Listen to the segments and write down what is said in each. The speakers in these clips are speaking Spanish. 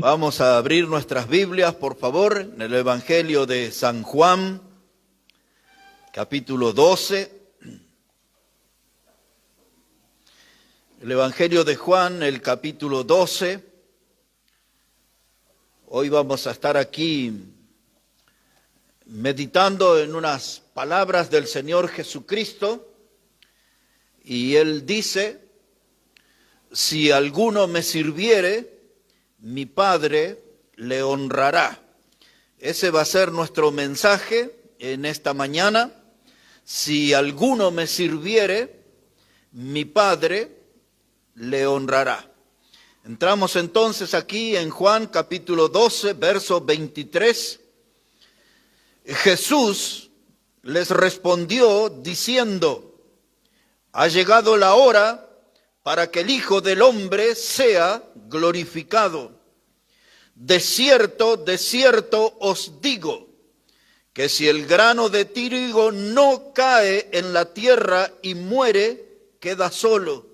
Vamos a abrir nuestras Biblias, por favor, en el Evangelio de San Juan, capítulo 12. El Evangelio de Juan, el capítulo 12. Hoy vamos a estar aquí meditando en unas palabras del Señor Jesucristo. Y Él dice: si alguno me sirviere, mi Padre le honrará. Ese va a ser nuestro mensaje en esta mañana. Si alguno me sirviere, mi Padre le honrará. Entramos entonces aquí en Juan capítulo 12, verso 23. Jesús les respondió diciendo: ha llegado la hora para que el Hijo del Hombre sea glorificado. De cierto, os digo, que si el grano de trigo no cae en la tierra y muere, queda solo.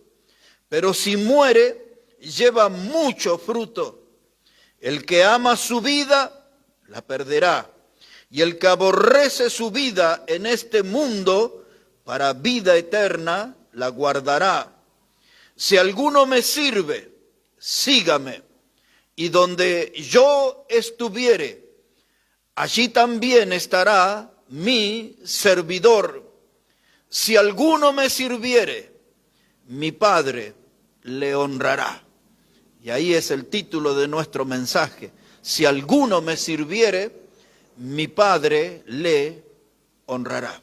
Pero si muere, lleva mucho fruto. El que ama su vida, la perderá. Y el que aborrece su vida en este mundo, para vida eterna, la guardará. Si alguno me sirve, sígame, y donde yo estuviere, allí también estará mi servidor. Si alguno me sirviere, mi Padre le honrará. Y ahí es el título de nuestro mensaje. Si alguno me sirviere, mi Padre le honrará.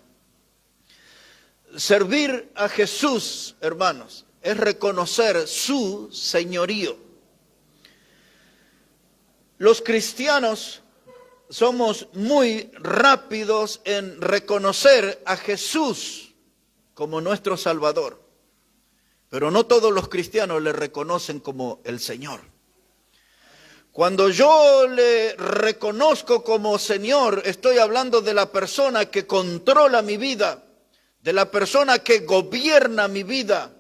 Servir a Jesús, hermanos, es reconocer su señorío. Los cristianos somos muy rápidos en reconocer a Jesús como nuestro Salvador, pero no todos los cristianos le reconocen como el Señor. Cuando yo le reconozco como Señor, estoy hablando de la persona que controla mi vida, de la persona que gobierna mi vida.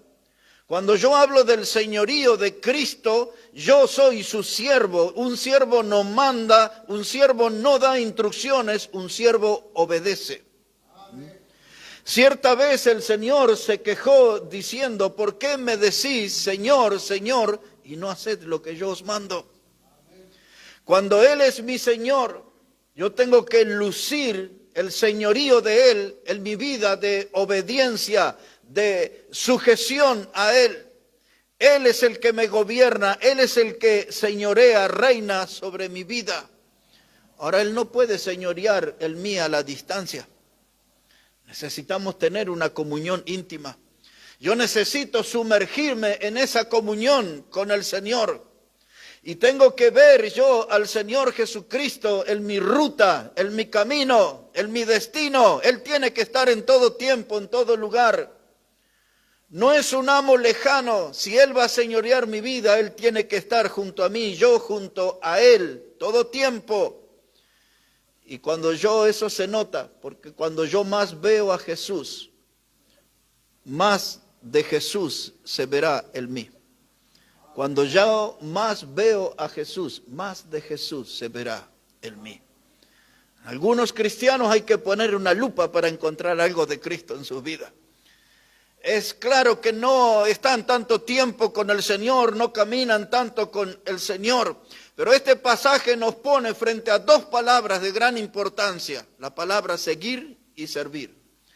Cuando yo hablo del señorío de Cristo, yo soy su siervo. Un siervo no manda, un siervo no da instrucciones, un siervo obedece. Amén. Cierta vez el Señor se quejó diciendo: ¿por qué me decís Señor, Señor, y no haced lo que yo os mando? Amén. Cuando Él es mi Señor, yo tengo que lucir el señorío de Él en mi vida de obediencia, de sujeción a Él. Él es el que me gobierna, Él es el que señorea, reina sobre mi vida. Ahora Él no puede señorear el mí a la distancia. Necesitamos tener una comunión íntima. Yo necesito sumergirme en esa comunión con el Señor. Y tengo que ver yo al Señor Jesucristo en mi ruta, en mi camino, en mi destino. Él tiene que estar en todo tiempo, en todo lugar. No es un amo lejano. Si Él va a señorear mi vida, Él tiene que estar junto a mí, yo junto a Él, todo tiempo. Y cuando eso se nota, porque cuando yo más veo a Jesús, más de Jesús se verá en mí. Cuando yo más veo a Jesús, más de Jesús se verá en mí. Algunos cristianos hay que poner una lupa para encontrar algo de Cristo en su vida. Es claro que no están tanto tiempo con el Señor, no caminan tanto con el Señor, pero este pasaje nos pone frente a dos palabras de gran importancia: la palabra seguir y servir.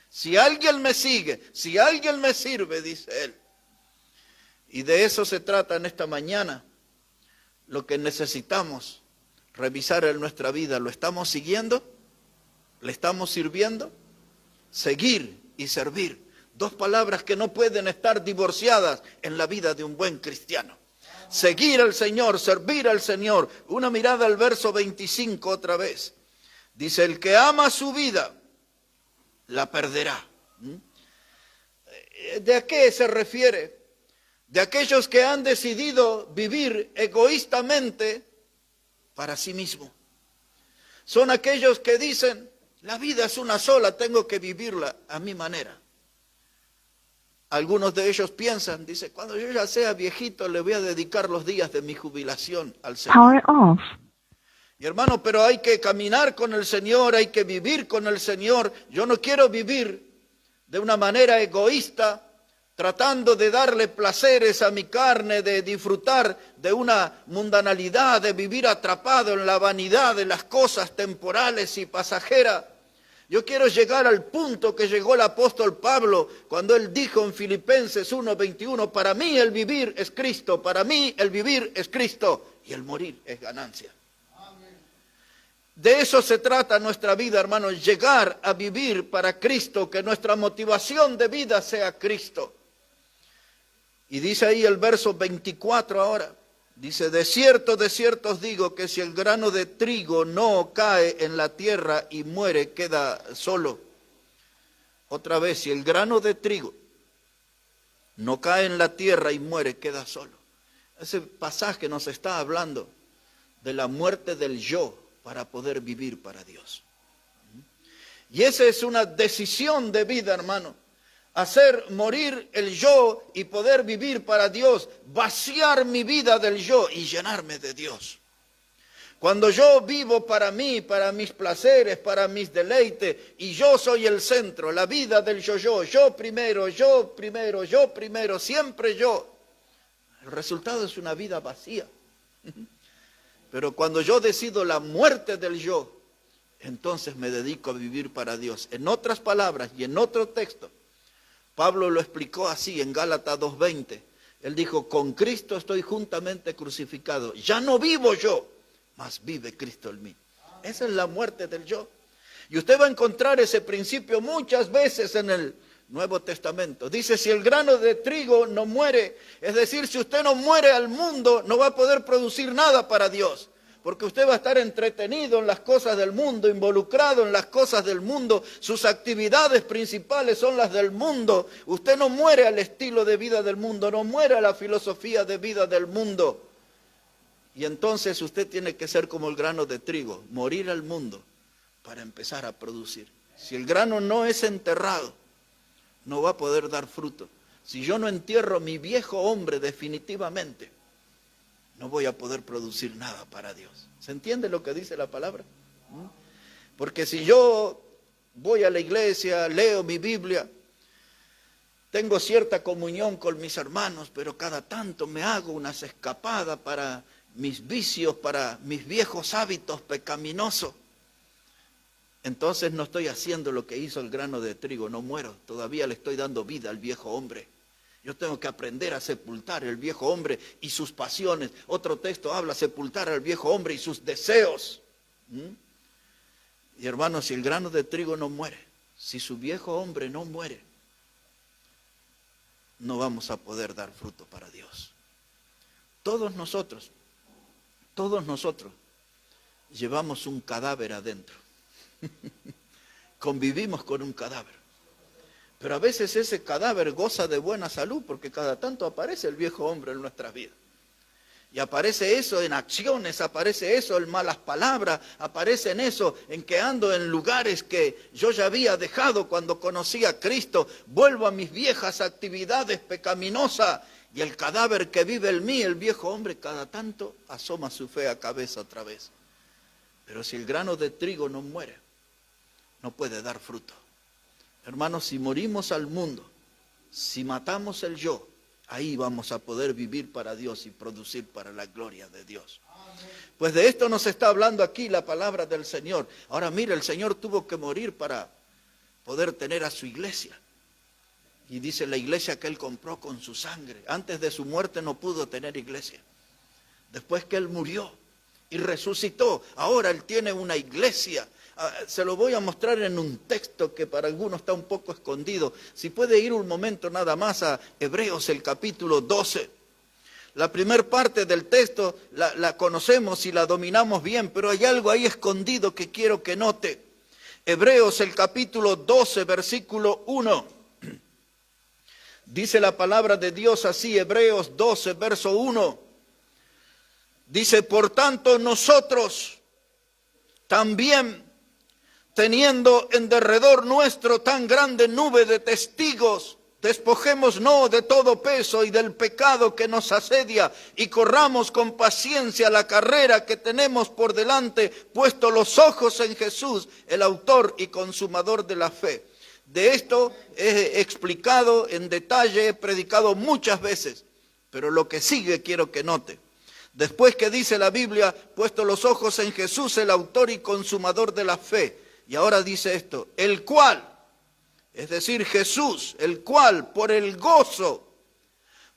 Si alguien me sigue, si alguien me sirve, dice Él. Y de eso se trata en esta mañana. Lo que necesitamos revisar en nuestra vida: ¿lo estamos siguiendo? ¿Le estamos sirviendo? Seguir y servir. Dos palabras que no pueden estar divorciadas en la vida de un buen cristiano. Seguir al Señor, servir al Señor. Una mirada al verso 25 otra vez. Dice: el que ama su vida, la perderá. ¿De a qué se refiere? De aquellos que han decidido vivir egoístamente para sí mismo. Son aquellos que dicen: la vida es una sola, tengo que vivirla a mi manera. Algunos de ellos piensan, dice, cuando yo ya sea viejito le voy a dedicar los días de mi jubilación al Señor. Power off. Y hermano, pero hay que caminar con el Señor, hay que vivir con el Señor. Yo no quiero vivir de una manera egoísta, tratando de darle placeres a mi carne, de disfrutar de una mundanalidad, de vivir atrapado en la vanidad de las cosas temporales y pasajeras. Yo quiero llegar al punto que llegó el apóstol Pablo cuando él dijo en Filipenses 1:21, para mí el vivir es Cristo, para mí el vivir es Cristo y el morir es ganancia. De eso se trata nuestra vida, hermanos, llegar a vivir para Cristo, que nuestra motivación de vida sea Cristo. Y dice ahí el verso 24 ahora, dice, de cierto os digo que si el grano de trigo no cae en la tierra y muere, queda solo. Otra vez, si el grano de trigo no cae en la tierra y muere, queda solo. Ese pasaje nos está hablando de la muerte del yo para poder vivir para Dios. Y esa es una decisión de vida, hermano. Hacer morir el yo y poder vivir para Dios, vaciar mi vida del yo y llenarme de Dios. Cuando yo vivo para mí, para mis placeres, para mis deleites, y yo soy el centro, la vida del yo primero, siempre yo, el resultado es una vida vacía. Pero cuando yo decido la muerte del yo, entonces me dedico a vivir para Dios. En otras palabras y en otro texto, Pablo lo explicó así en Gálatas 2:20. Él dijo, con Cristo estoy juntamente crucificado. Ya no vivo yo, mas vive Cristo en mí. Esa es la muerte del yo. Y usted va a encontrar ese principio muchas veces en el Nuevo Testamento. Dice, si el grano de trigo no muere, es decir, si usted no muere al mundo, no va a poder producir nada para Dios. Porque usted va a estar entretenido en las cosas del mundo, involucrado en las cosas del mundo. Sus actividades principales son las del mundo. Usted no muere al estilo de vida del mundo, no muere a la filosofía de vida del mundo. Y entonces usted tiene que ser como el grano de trigo, morir al mundo para empezar a producir. Si el grano no es enterrado, no va a poder dar fruto. Si yo no entierro mi viejo hombre definitivamente, no voy a poder producir nada para Dios. ¿Se entiende lo que dice la palabra? Porque si yo voy a la iglesia, leo mi Biblia, tengo cierta comunión con mis hermanos, pero cada tanto me hago unas escapadas para mis vicios, para mis viejos hábitos pecaminosos, entonces no estoy haciendo lo que hizo el grano de trigo, no muero, todavía le estoy dando vida al viejo hombre. Yo tengo que aprender a sepultar el viejo hombre y sus pasiones. Otro texto habla sepultar al viejo hombre y sus deseos. Y hermanos, si el grano de trigo no muere, si su viejo hombre no muere, no vamos a poder dar fruto para Dios. Todos nosotros llevamos un cadáver adentro. Convivimos con un cadáver. Pero a veces ese cadáver goza de buena salud porque cada tanto aparece el viejo hombre en nuestras vidas. Y aparece eso en acciones, aparece eso en malas palabras, aparece en eso en que ando en lugares que yo ya había dejado cuando conocí a Cristo. Vuelvo a mis viejas actividades pecaminosas y el cadáver que vive en mí, el viejo hombre, cada tanto asoma su fea cabeza otra vez. Pero si el grano de trigo no muere, no puede dar fruto. Hermanos, si morimos al mundo, si matamos el yo, ahí vamos a poder vivir para Dios y producir para la gloria de Dios. Pues de esto nos está hablando aquí la palabra del Señor. Ahora mire, el Señor tuvo que morir para poder tener a su iglesia. Y dice la iglesia que Él compró con su sangre. Antes de su muerte no pudo tener iglesia. Después que Él murió y resucitó, ahora Él tiene una iglesia. Se lo voy a mostrar en un texto que para algunos está un poco escondido. Si puede ir un momento nada más a Hebreos, el capítulo 12. La primera parte del texto la conocemos y la dominamos bien, pero hay algo ahí escondido que quiero que note. Hebreos, el capítulo 12, versículo 1. Dice la palabra de Dios así, Hebreos 12, verso 1. Dice, por tanto nosotros también, teniendo en derredor nuestro tan grande nube de testigos Despojémonos de todo peso y del pecado que nos asedia y corramos con paciencia la carrera que tenemos por delante, puesto los ojos en Jesús, el autor y consumador de la fe. De esto he explicado en detalle, he predicado muchas veces, pero lo que sigue quiero que note. Después que dice la Biblia, puesto los ojos en Jesús, el autor y consumador de la fe. Y ahora dice esto, el cual, es decir, Jesús, el cual por el gozo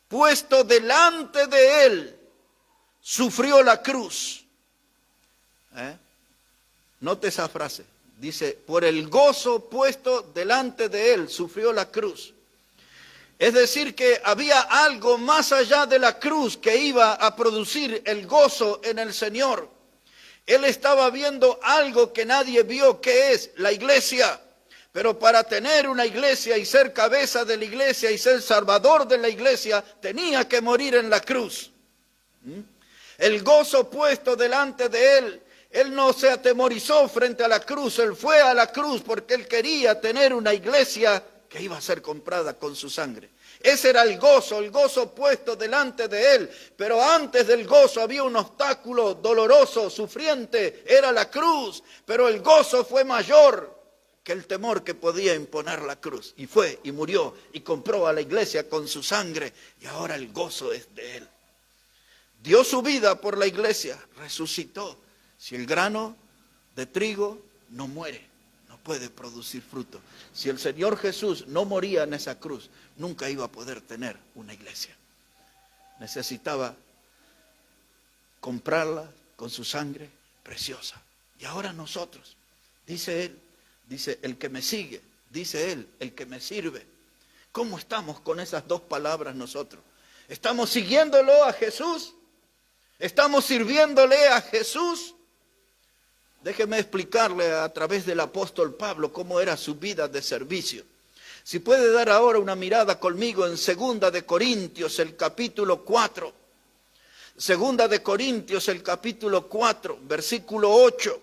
puesto delante de él, sufrió la cruz. Note esa frase, dice, por el gozo puesto delante de él, sufrió la cruz. Es decir, que había algo más allá de la cruz que iba a producir el gozo en el Señor. Él estaba viendo algo que nadie vio, que es la iglesia. Pero para tener una iglesia y ser cabeza de la iglesia y ser salvador de la iglesia, tenía que morir en la cruz. El gozo puesto delante de él, él no se atemorizó frente a la cruz, él fue a la cruz porque él quería tener una iglesia que iba a ser comprada con su sangre. Ese era el gozo puesto delante de él. Pero antes del gozo había un obstáculo doloroso, sufriente, era la cruz. Pero el gozo fue mayor que el temor que podía imponer la cruz. Y fue y murió y compró a la iglesia con su sangre. Y ahora el gozo es de él. Dio su vida por la iglesia, resucitó. Si el grano de trigo no muere, no puede producir fruto. Si el Señor Jesús no moría en esa cruz, nunca iba a poder tener una iglesia. Necesitaba comprarla con su sangre preciosa. Y ahora nosotros, dice él, dice el que me sigue, dice él, el que me sirve. ¿Cómo estamos con esas dos palabras nosotros? ¿Estamos siguiéndolo a Jesús? ¿Estamos sirviéndole a Jesús? Déjeme explicarle a través del apóstol Pablo cómo era su vida de servicio. Si puede dar ahora una mirada conmigo en 2 de Corintios, el capítulo 4. 2 de Corintios, el capítulo 4, versículo 8.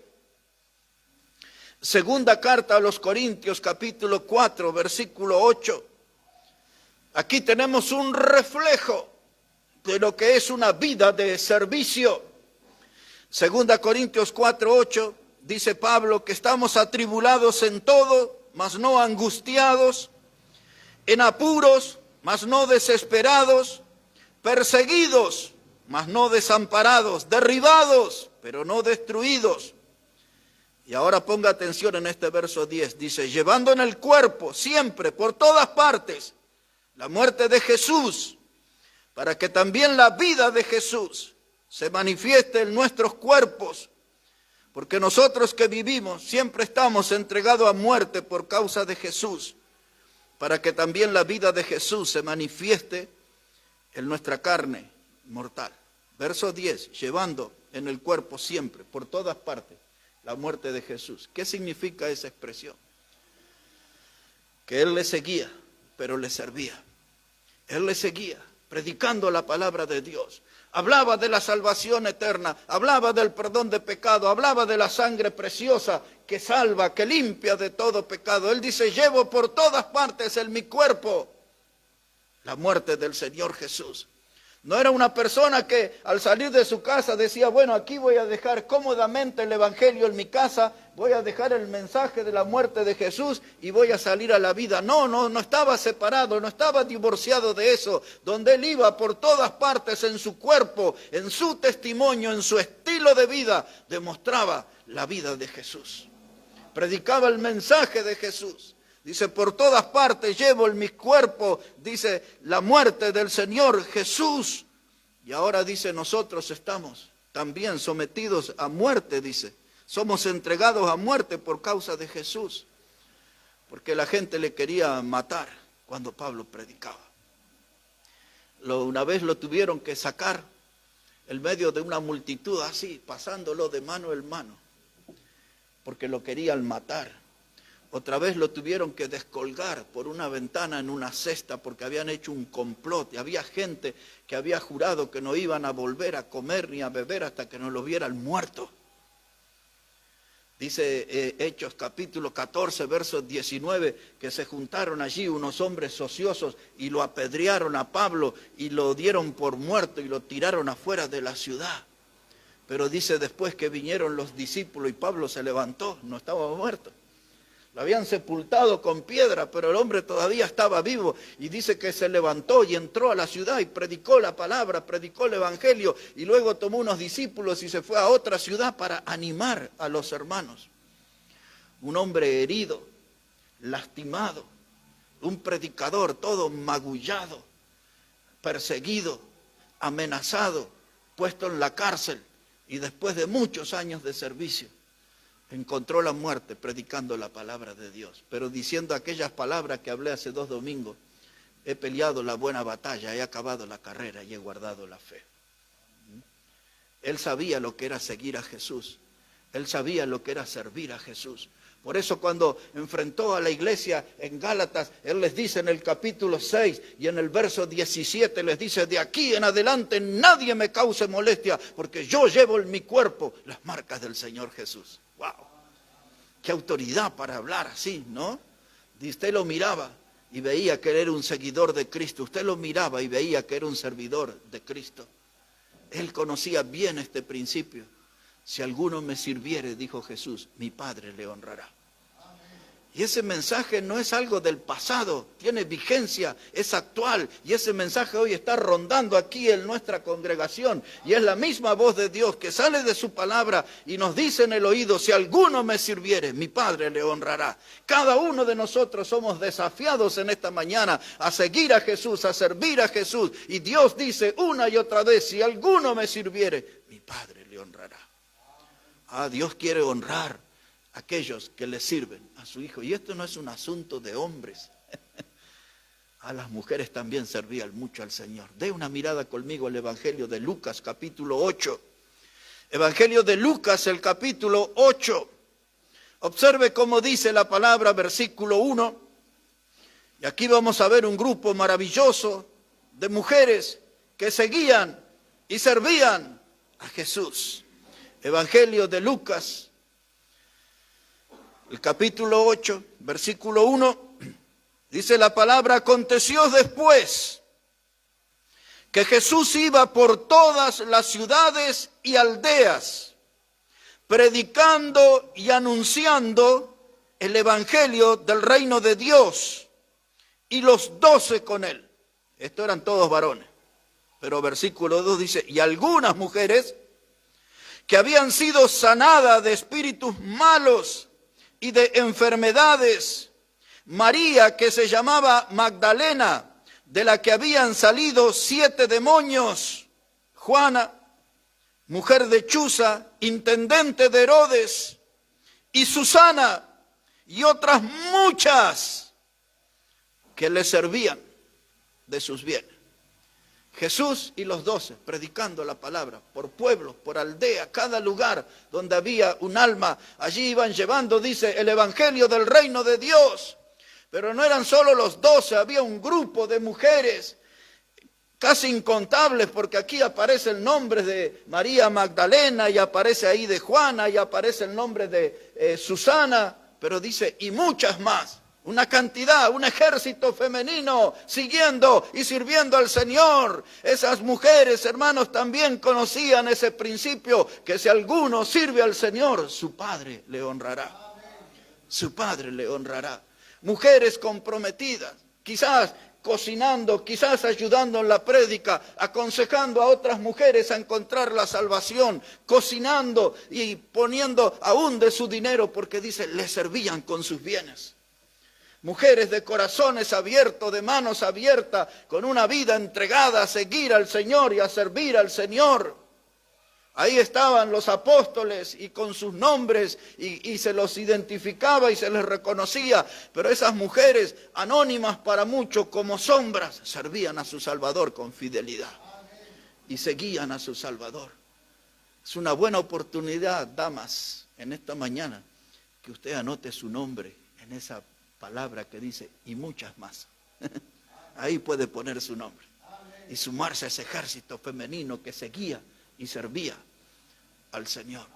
Segunda carta a los Corintios, capítulo 4, versículo 8. Aquí tenemos un reflejo de lo que es una vida de servicio. 2 Corintios 4, 8, dice Pablo que estamos atribulados en todo, mas no angustiados, en apuros, mas no desesperados, perseguidos, mas no desamparados, derribados, pero no destruidos. Y ahora ponga atención en este verso 10, dice, llevando en el cuerpo siempre, por todas partes, la muerte de Jesús, para que también la vida de Jesús se manifieste en nuestros cuerpos, porque nosotros que vivimos siempre estamos entregados a muerte por causa de Jesús, para que también la vida de Jesús se manifieste en nuestra carne mortal. Verso 10, llevando en el cuerpo siempre, por todas partes, la muerte de Jesús. ¿Qué significa esa expresión? Que él le seguía, pero le servía. Él le seguía, predicando la palabra de Dios. Hablaba de la salvación eterna, hablaba del perdón de pecado, hablaba de la sangre preciosa que salva, que limpia de todo pecado. Él dice, llevo por todas partes en mi cuerpo la muerte del Señor Jesús. No era una persona que al salir de su casa decía, bueno, aquí voy a dejar cómodamente el evangelio en mi casa, voy a dejar el mensaje de la muerte de Jesús y voy a salir a la vida. No estaba separado, no estaba divorciado de eso. Donde él iba por todas partes en su cuerpo, en su testimonio, en su estilo de vida, demostraba la vida de Jesús. Predicaba el mensaje de Jesús. Dice, por todas partes llevo en mi cuerpo, dice, la muerte del Señor Jesús. Y ahora dice, nosotros estamos también sometidos a muerte, dice. Somos entregados a muerte por causa de Jesús. Porque la gente le quería matar cuando Pablo predicaba. Una vez lo tuvieron que sacar en medio de una multitud así, pasándolo de mano en mano. Porque lo querían matar. Otra vez lo tuvieron que descolgar por una ventana en una cesta porque habían hecho un complot. Y había gente que había jurado que no iban a volver a comer ni a beber hasta que no lo vieran muerto. Dice Hechos capítulo 14, verso 19, que se juntaron allí unos hombres ociosos y lo apedrearon a Pablo y lo dieron por muerto y lo tiraron afuera de la ciudad. Pero dice después que vinieron los discípulos y Pablo se levantó, no estaba muerto. Lo habían sepultado con piedra, pero el hombre todavía estaba vivo. Y dice que se levantó y entró a la ciudad y predicó la palabra, predicó el evangelio. Y luego tomó unos discípulos y se fue a otra ciudad para animar a los hermanos. Un hombre herido, lastimado, un predicador todo magullado, perseguido, amenazado, puesto en la cárcel. Y después de muchos años de servicio, encontró la muerte predicando la palabra de Dios, pero diciendo aquellas palabras que hablé hace 2 domingos: he peleado la buena batalla, he acabado la carrera y he guardado la fe. Él sabía lo que era seguir a Jesús, él sabía lo que era servir a Jesús. Por eso cuando enfrentó a la iglesia en Gálatas, él les dice en el capítulo 6 y en el verso 17, les dice: de aquí en adelante nadie me cause molestia, porque yo llevo en mi cuerpo las marcas del Señor Jesús. ¡Wow! ¡Qué autoridad para hablar así!, ¿no? Y usted lo miraba y veía que él era un seguidor de Cristo. Usted lo miraba y veía que era un servidor de Cristo. Él conocía bien este principio. Si alguno me sirviere, dijo Jesús, mi Padre le honrará. Y ese mensaje no es algo del pasado, tiene vigencia, es actual. Y ese mensaje hoy está rondando aquí en nuestra congregación. Y es la misma voz de Dios que sale de su palabra y nos dice en el oído: si alguno me sirviere, mi Padre le honrará. Cada uno de nosotros somos desafiados en esta mañana a seguir a Jesús, a servir a Jesús. Y Dios dice una y otra vez: si alguno me sirviere, mi Padre le honrará. Dios quiere honrar a aquellos que le sirven a su Hijo. Y esto no es un asunto de hombres. A las mujeres también servían mucho al Señor. Dé una mirada conmigo al Evangelio de Lucas, capítulo 8. Evangelio de Lucas, el capítulo 8. Observe cómo dice la palabra, versículo 1. Y aquí vamos a ver un grupo maravilloso de mujeres que seguían y servían a Jesús. Evangelio de Lucas, el capítulo 8, versículo 1, dice la palabra: aconteció después que Jesús iba por todas las ciudades y aldeas, predicando y anunciando el evangelio del reino de Dios, y los 12 con él. Estos eran todos varones. Pero versículo 2 dice: y algunas mujeres que habían sido sanadas de espíritus malos y de enfermedades, María, que se llamaba Magdalena, de la que habían salido 7 demonios, Juana, mujer de Chuza, intendente de Herodes, y Susana, y otras muchas que le servían de sus bienes. Jesús y los 12 predicando la palabra por pueblos, por aldea, cada lugar donde había un alma, allí iban llevando, dice, el evangelio del reino de Dios. Pero no eran solo los 12, había un grupo de mujeres casi incontables, porque aquí aparece el nombre de María Magdalena y aparece ahí de Juana y aparece el nombre de Susana, pero dice, y muchas más. Una cantidad, un ejército femenino siguiendo y sirviendo al Señor. Esas mujeres, hermanos, también conocían ese principio, que si alguno sirve al Señor, su Padre le honrará. Su Padre le honrará. Mujeres comprometidas, quizás cocinando, quizás ayudando en la prédica, aconsejando a otras mujeres a encontrar la salvación, cocinando y poniendo aún de su dinero, porque dice, le servían con sus bienes. Mujeres de corazones abiertos, de manos abiertas, con una vida entregada a seguir al Señor y a servir al Señor. Ahí estaban los apóstoles y con sus nombres y se los identificaba y se les reconocía. Pero esas mujeres, anónimas para muchos como sombras, servían a su Salvador con fidelidad. Y seguían a su Salvador. Es una buena oportunidad, damas, en esta mañana, que usted anote su nombre en esa palabra que dice, y muchas más. Ahí puede poner su nombre y sumarse a ese ejército femenino que seguía y servía al Señor.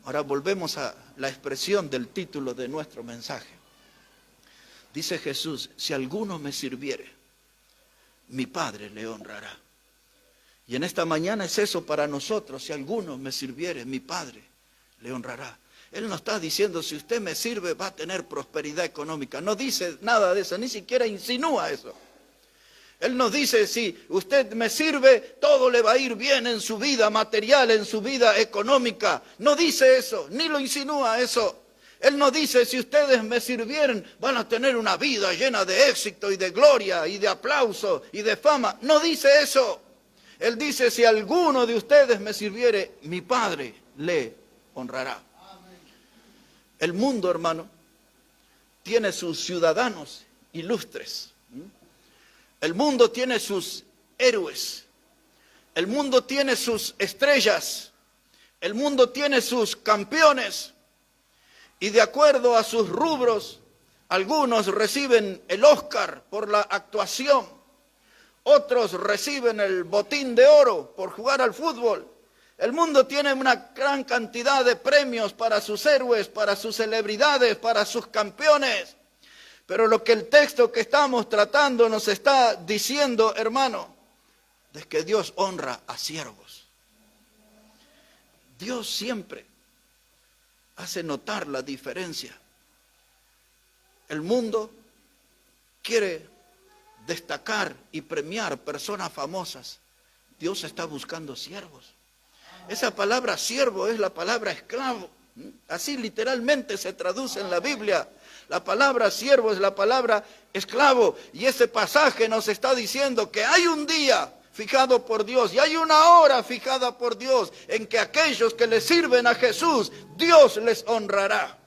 Ahora volvemos a la expresión del título de nuestro mensaje. Dice Jesús, si alguno me sirviere, mi Padre le honrará. Y en esta mañana es eso para nosotros, si alguno me sirviere, mi Padre le honrará. Él no está diciendo, si usted me sirve, va a tener prosperidad económica. No dice nada de eso, ni siquiera insinúa eso. Él nos dice, si usted me sirve, todo le va a ir bien en su vida material, en su vida económica. No dice eso, ni lo insinúa eso. Él no dice, si ustedes me sirvieren, van a tener una vida llena de éxito y de gloria y de aplauso y de fama. No dice eso. Él dice, si alguno de ustedes me sirviere, mi Padre le honrará. El mundo, hermano, tiene sus ciudadanos ilustres. El mundo tiene sus héroes. El mundo tiene sus estrellas. El mundo tiene sus campeones. Y de acuerdo a sus rubros, algunos reciben el Oscar por la actuación. Otros reciben el botín de oro por jugar al fútbol. El mundo tiene una gran cantidad de premios para sus héroes, para sus celebridades, para sus campeones. Pero lo que el texto que estamos tratando nos está diciendo, hermano, es que Dios honra a siervos. Dios siempre hace notar la diferencia. El mundo quiere destacar y premiar personas famosas. Dios está buscando siervos. Esa palabra siervo es la palabra esclavo. Así literalmente se traduce en la Biblia. La palabra siervo es la palabra esclavo. Y ese pasaje nos está diciendo que hay un día fijado por Dios y hay una hora fijada por Dios en que aquellos que le sirven a Jesús, Dios les honrará.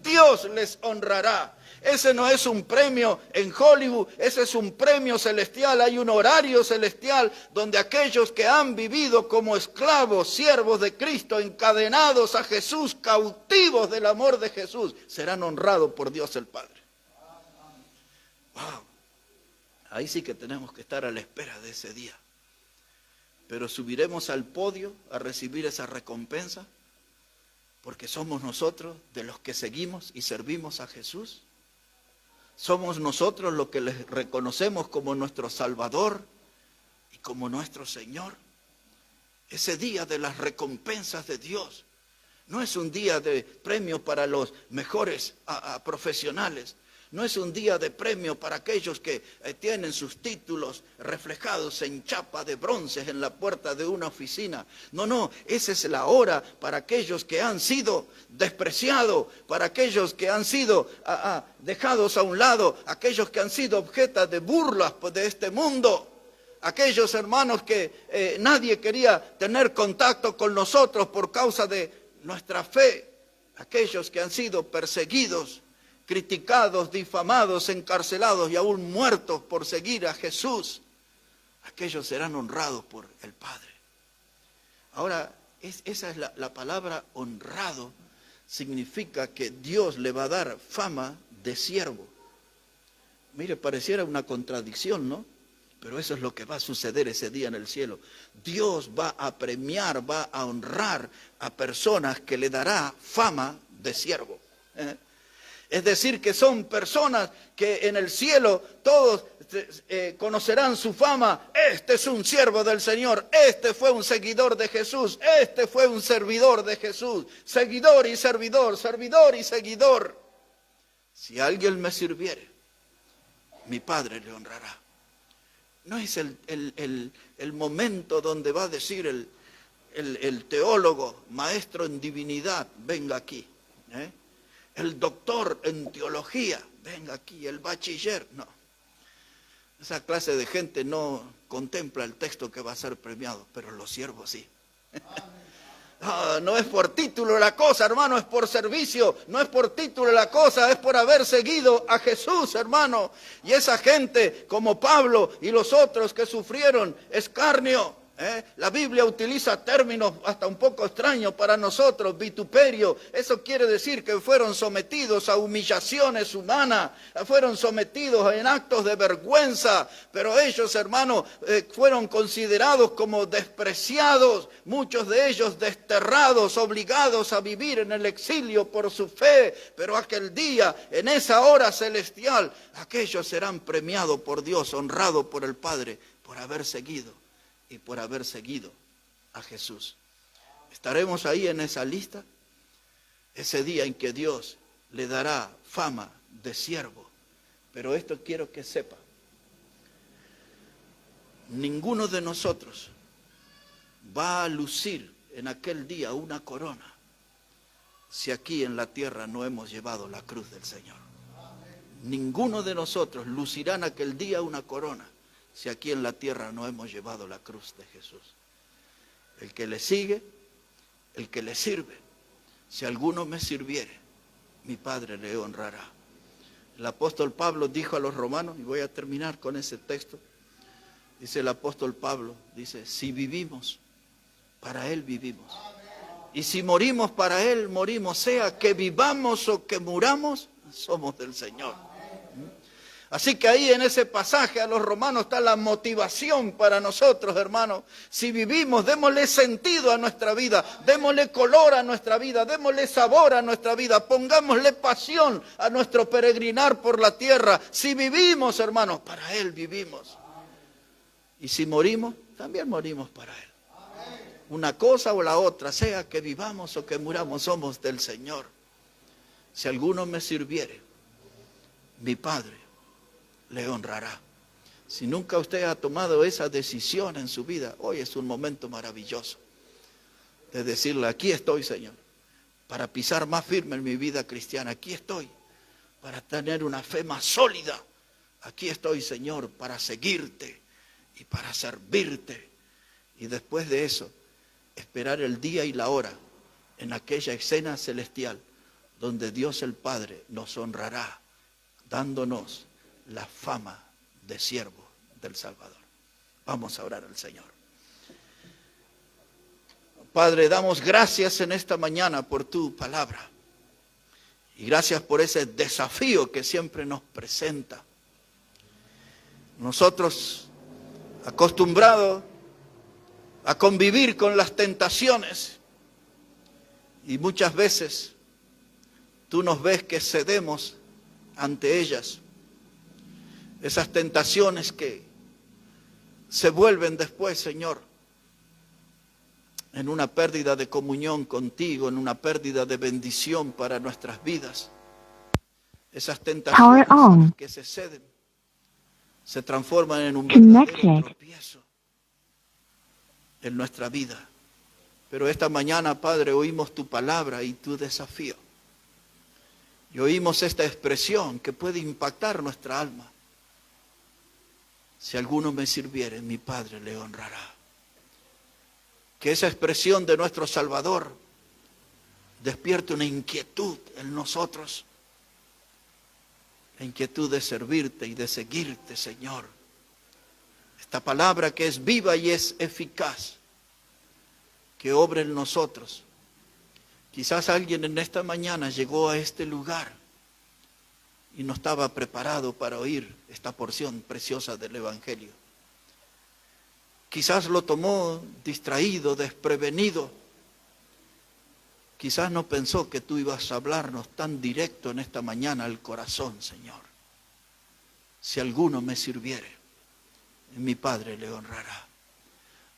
Dios les honrará. Ese no es un premio en Hollywood, ese es un premio celestial. Hay un horario celestial donde aquellos que han vivido como esclavos, siervos de Cristo, encadenados a Jesús, cautivos del amor de Jesús, serán honrados por Dios el Padre. Wow. Ahí sí que tenemos que estar a la espera de ese día. Pero subiremos al podio a recibir esa recompensa porque somos nosotros de los que seguimos y servimos a Jesús. Somos nosotros los que les reconocemos como nuestro Salvador y como nuestro Señor. Ese día de las recompensas de Dios no es un día de premio para los mejores profesionales. No es un día de premio para aquellos que tienen sus títulos reflejados en chapa de bronce en la puerta de una oficina. No, esa es la hora para aquellos que han sido despreciados, para aquellos que han sido dejados a un lado, aquellos que han sido objeto de burlas de este mundo. Aquellos hermanos que nadie quería tener contacto con nosotros por causa de nuestra fe. Aquellos que han sido perseguidos, criticados, difamados, encarcelados y aún muertos por seguir a Jesús, aquellos serán honrados por el Padre. Ahora, esa es la palabra honrado, significa que Dios le va a dar fama de siervo. Mire, pareciera una contradicción, ¿no? Pero eso es lo que va a suceder ese día en el cielo. Dios va a premiar, va a honrar a personas que le dará fama de siervo. Es decir, que son personas que en el cielo todos conocerán su fama. Este es un siervo del Señor, este fue un seguidor de Jesús, este fue un servidor de Jesús. Seguidor y servidor, servidor y seguidor. Si alguien me sirviere, mi Padre le honrará. No es el momento donde va a decir el teólogo, maestro en divinidad, venga aquí. El doctor en teología, venga aquí, el bachiller, no. Esa clase de gente no contempla el texto que va a ser premiado, pero los siervos sí. No es por título la cosa, hermano, es por servicio. No es por título la cosa, es por haber seguido a Jesús, hermano. Y esa gente, como Pablo y los otros que sufrieron escarnio, La Biblia utiliza términos hasta un poco extraños para nosotros, vituperio. Eso quiere decir que fueron sometidos a humillaciones humanas, fueron sometidos en actos de vergüenza, pero ellos, hermanos, fueron considerados como despreciados, muchos de ellos desterrados, obligados a vivir en el exilio por su fe, pero aquel día, en esa hora celestial, aquellos serán premiados por Dios, honrados por el Padre, por haber seguido a Jesús. ¿Estaremos ahí en esa lista? Ese día en que Dios le dará fama de siervo. Pero esto quiero que sepa. Ninguno de nosotros va a lucir en aquel día una corona si aquí en la tierra no hemos llevado la cruz del Señor. Ninguno de nosotros lucirá en aquel día una corona si aquí en la tierra no hemos llevado la cruz de Jesús. El que le sigue, el que le sirve, si alguno me sirviere, mi Padre le honrará. El apóstol Pablo dijo a los romanos, y voy a terminar con ese texto, dice el apóstol Pablo, dice, si vivimos, para Él vivimos. Y si morimos, para Él morimos, sea que vivamos o que muramos, somos del Señor. Así que ahí en ese pasaje a los romanos está la motivación para nosotros, hermanos. Si vivimos, démosle sentido a nuestra vida, démosle color a nuestra vida, démosle sabor a nuestra vida, pongámosle pasión a nuestro peregrinar por la tierra. Si vivimos, hermanos, para Él vivimos. Y si morimos, también morimos para Él. Una cosa o la otra, sea que vivamos o que muramos, somos del Señor. Si alguno me sirviere, mi Padre le honrará. Si nunca usted ha tomado esa decisión en su vida, hoy es un momento maravilloso de decirle, aquí estoy, Señor, para pisar más firme en mi vida cristiana. Aquí estoy para tener una fe más sólida. Aquí estoy, Señor, para seguirte y para servirte. Y después de eso, esperar el día y la hora en aquella escena celestial donde Dios el Padre nos honrará, dándonos la fama de siervo del Salvador. Vamos a orar al Señor. Padre, damos gracias en esta mañana por tu palabra. Y gracias por ese desafío que siempre nos presenta. Nosotros, acostumbrados a convivir con las tentaciones, y muchas veces tú nos ves que cedemos ante ellas. Esas tentaciones que se vuelven después, Señor, en una pérdida de comunión contigo, en una pérdida de bendición para nuestras vidas. Esas tentaciones que se ceden, se transforman en un verdadero tropiezo en nuestra vida. Pero esta mañana, Padre, oímos tu palabra y tu desafío. Y oímos esta expresión que puede impactar nuestra alma. Si alguno me sirviere, mi Padre le honrará. Que esa expresión de nuestro Salvador despierte una inquietud en nosotros. La inquietud de servirte y de seguirte, Señor. Esta palabra que es viva y es eficaz, que obra en nosotros. Quizás alguien en esta mañana llegó a este lugar y no estaba preparado para oír esta porción preciosa del Evangelio. Quizás lo tomó distraído, desprevenido. Quizás no pensó que tú ibas a hablarnos tan directo en esta mañana al corazón, Señor. Si alguno me sirviere, mi Padre le honrará.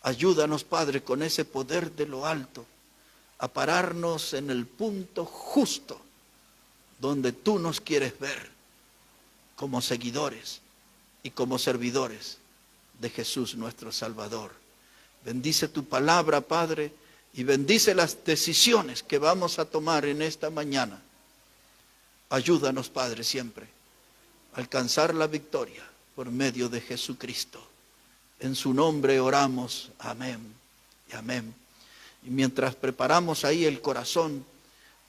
Ayúdanos, Padre, con ese poder de lo alto, a pararnos en el punto justo donde tú nos quieres ver como seguidores y como servidores de Jesús nuestro Salvador. Bendice tu palabra, Padre, y bendice las decisiones que vamos a tomar en esta mañana. Ayúdanos, Padre, siempre a alcanzar la victoria por medio de Jesucristo. En su nombre oramos, amén y amén. Y mientras preparamos ahí el corazón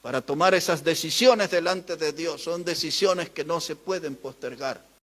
para tomar esas decisiones delante de Dios, son decisiones que no se pueden postergar.